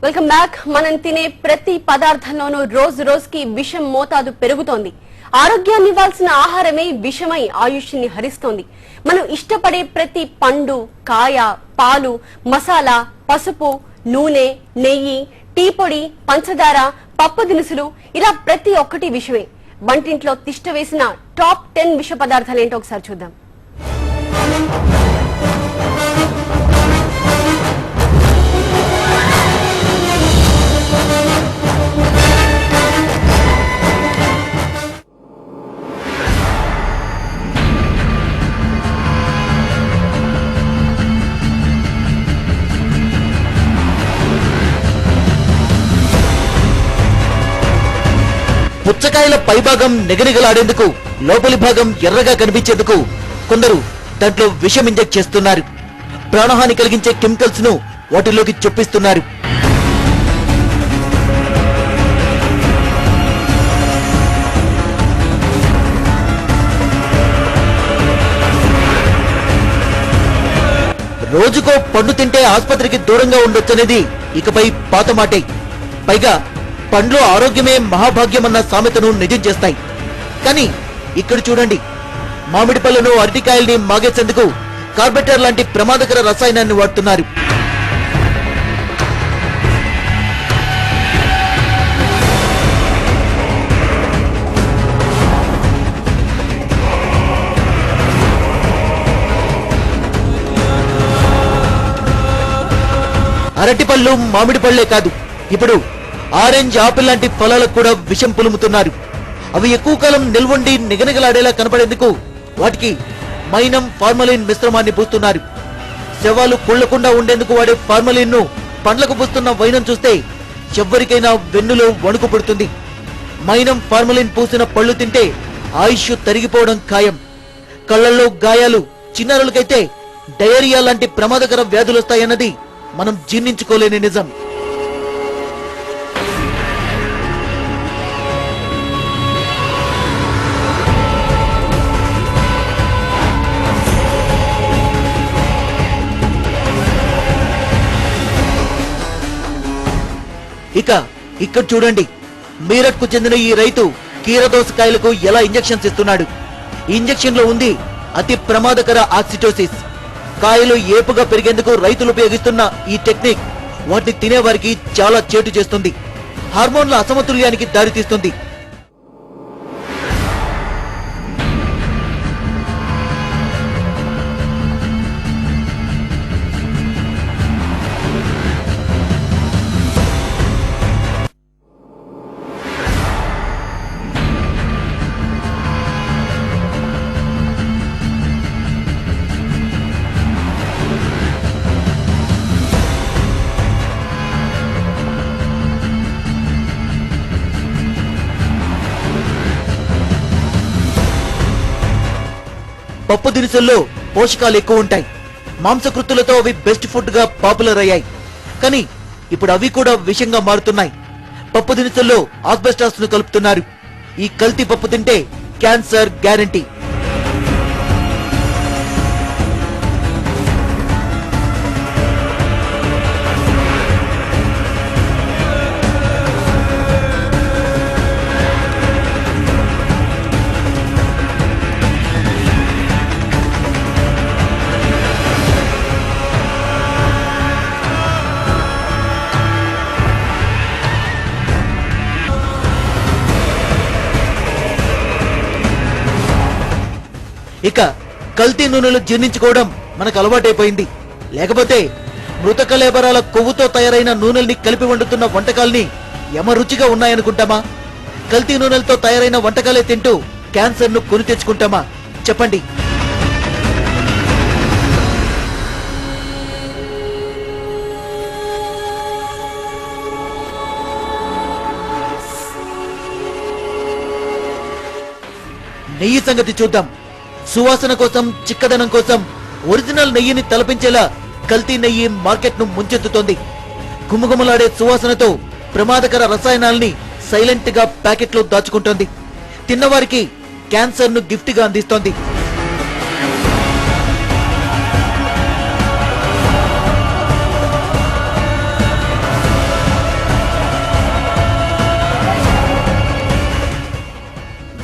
Welcome back. మనం తినే ప్రతి పదార్థంలోనూ రోజు రోజుకి విషం మోతాదు పెరుగుతోంది. ఆరోగ్యాన్ని ఇవ్వాల్సిన ఆహారమే విషమై ఆయుష్ని హరిస్తోంది. మనం ఇష్టపడే ప్రతి పండు, కాయ, పాలు, మసాలా, పసుపు, నూనె, నెయ్యి, టీ పొడి, పంచదార, పప్పు దినుసులు ఇలా ప్రతి ఒక్కటి విషమే. వంటింట్లో తిష్ట వేసిన టాప్ 10 విష పదార్థాలు ఏంటో ఒకసారి చూద్దాం. పుచ్చకాయల పైభాగం నిగనిగలాడేందుకు, లోపలి భాగం ఎర్రగా కనిపించేందుకు కొందరు దాంట్లో విషం ఇంజెక్ట్ చేస్తున్నారు. ప్రాణహాని కలిగించే కెమికల్స్ ను వాటిలోకి చొప్పిస్తున్నారు. రోజుకో పండు తింటే ఆసుపత్రికి దూరంగా ఉండొచ్చనేది ఇకపై పాత మాటే. పైగా పండ్లు ఆరోగ్యమే మహాభాగ్యమన్న సామెతను నిజం చేస్తాయి. కానీ ఇక్కడ చూడండి, మామిడి పళ్ళను, అరటికాయల్ని మాగేసేందుకు కార్బెటర్ లాంటి ప్రమాదకర రసాయనాన్ని వాడుతున్నారు. అరటి పళ్ళు, మామిడి పళ్లే కాదు, ఇప్పుడు ఆరెంజ్, ఆపిల్ లాంటి ఫలాలకు కూడా విషం పులుముతున్నారు. అవి ఎక్కువ కాలం నిల్వండి నిగనిగలాడేలా కనపడేందుకు వాటికి మైనం, ఫార్మలిన్ మిశ్రమాన్ని పూస్తున్నారు. శవాలు కుళ్లకుండా ఉండేందుకు వాడే ఫార్మలిన్ ను పండ్లకు పూస్తున్న వైనం చూస్తే ఎవ్వరికైనా వెన్నులో వణుకు పుడుతుంది. మైనం, ఫార్మలిన్ పూసిన పళ్ళు తింటే ఆయుష్ తరిగిపోవడం ఖాయం. కళ్లల్లో గాయాలు, చిన్నారులకైతే డయేరియా లాంటి ప్రమాదకర వ్యాధులొస్తాయన్నది మనం జీర్ణించుకోలేని నిజం. ఇక్కడ చూడండి, మీరట్ కు చెందిన ఈ రైతు కీరదోసకాయలకు ఎలా ఇంజెక్షన్స్ ఇస్తున్నాడు. ఈ ఇంజెక్షన్ లో ఉంది అతి ప్రమాదకర ఆక్సిటోసిస్. కాయలు ఏపుగా పెరిగేందుకు రైతులు ఉపయోగిస్తున్న ఈ టెక్నిక్ వాటిని తినేవారికి చాలా చేటు చేస్తుంది. హార్మోన్ల అసమతుల్యానికి దారితీస్తుంది. పప్పు దినుసుల్లో పోషకాలు ఎక్కువ ఉంటాయి. మాంసకృత్తులతో అవి బెస్ట్ ఫుడ్ గా పాపులర్ అయ్యాయి. కానీ ఇప్పుడు అవి కూడా విషంగా మారుతున్నాయి. పప్పు దినుసుల్లో ఆస్బెస్టాస్ ను కలుపుతున్నారు. ఈ కల్తీ పప్పు తింటే క్యాన్సర్ గ్యారంటీ. ఇక కల్తీ నూనెలు జీర్ణించుకోవడం మనకు అలవాటైపోయింది. లేకపోతే మృత కళేబరాల కొవ్వుతో తయారైన నూనెల్ని కలిపి వండుతున్న వంటకాల్ని యమ రుచిగా ఉన్నాయనుకుంటామా? కల్తీ నూనెలతో తయారైన వంటకాలే తింటూ క్యాన్సర్ ను కొని తెచ్చుకుంటామా? చెప్పండి. నెయ్యి సంగతి చూద్దాం. సువాసన కోసం, చిక్కదనం కోసం ఒరిజినల్ నెయ్యిని తలపించేలా కల్తీ నెయ్యి మార్కెట్ ను ముంచెత్తుతోంది. గుమగుమలాడే సువాసనతో ప్రమాదకర రసాయనాల్ని సైలెంట్ గా ప్యాకెట్ లో దాచుకుంటోంది. తిన్నవారికి క్యాన్సర్ ను గిఫ్ట్ గా అందిస్తోంది.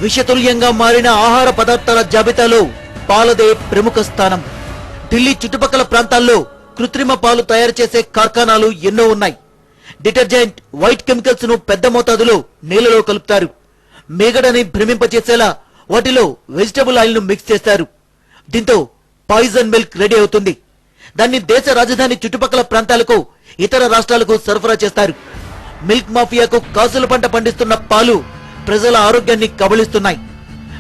విషతుల్యంగా మారిన ఆహార పదార్థాల జాబితాలో పాలదే ప్రముఖ స్థానం. ఢిల్లీ చుట్టుపక్కల ప్రాంతాల్లో కృత్రిమ పాలు తయారు చేసే కార్ఖానాలు ఎన్నో ఉన్నాయి. డిటర్జెంట్, వైట్ కెమికల్స్ ను పెద్ద మోతాదులో నీళ్లలో కలుపుతారు. మేగడని భ్రమింపచేసేలా వాటిలో వెజిటబుల్ ఆయిల్ ను మిక్స్ చేస్తారు. దీంతో పాయిజన్ మిల్క్ రెడీ అవుతుంది. దాన్ని దేశ రాజధాని చుట్టుపక్కల ప్రాంతాలకు, ఇతర రాష్ట్రాలకు సరఫరా చేస్తారు. మిల్క్ మాఫియాకు కాసుల పంట పండిస్తున్న పాలు ప్రజల ఆరోగ్యాన్ని కబళిస్తున్నాయి.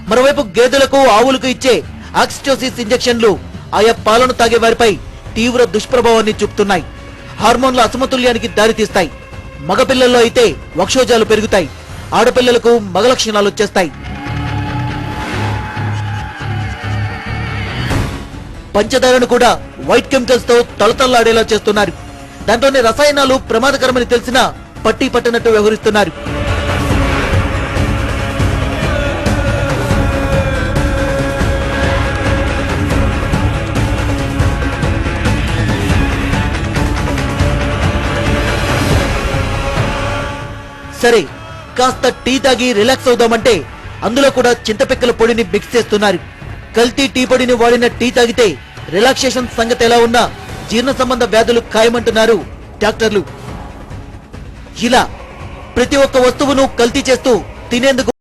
మరోవైపు గేదెలకు, ఆవులకు ఇచ్చే ఆక్సిటోసిస్ ఇంజెక్షన్లు ఆయా పాలను తాగే వారిపై తీవ్ర దుష్ప్రభావాన్ని చూపుతున్నాయి. హార్మోన్ల అసమతుల్యానికి దారితీస్తాయి. మగపిల్లల్లో అయితే వక్షోజాలు పెరుగుతాయి. ఆడపిల్లలకు మగ లక్షణాలు వచ్చేస్తాయి. పంచదారను కూడా వైట్ కెమికల్స్ తో తళతళలాడేలా చేస్తున్నారు. దాంట్లోని రసాయనాలు ప్రమాదకరమని తెలిసినా పట్టి పట్టనట్టు వ్యవహరిస్తున్నారు. సరే, కాస్త టీ తాగి రిలాక్స్ అవుదామంటే అందులో కూడా చింతపిక్కల పొడిని మిక్స్ చేస్తున్నారు. కల్తీ టీ పొడిని వాడిన టీ తాగితే రిలాక్సేషన్ సంగతి ఎలా ఉన్నా జీర్ణ సంబంధ వ్యాధులు ఖాయమంటున్నారు డాక్టర్లు. ఇలా ప్రతి ఒక్క వస్తువును కల్తీ చేస్తూ తినేందుకు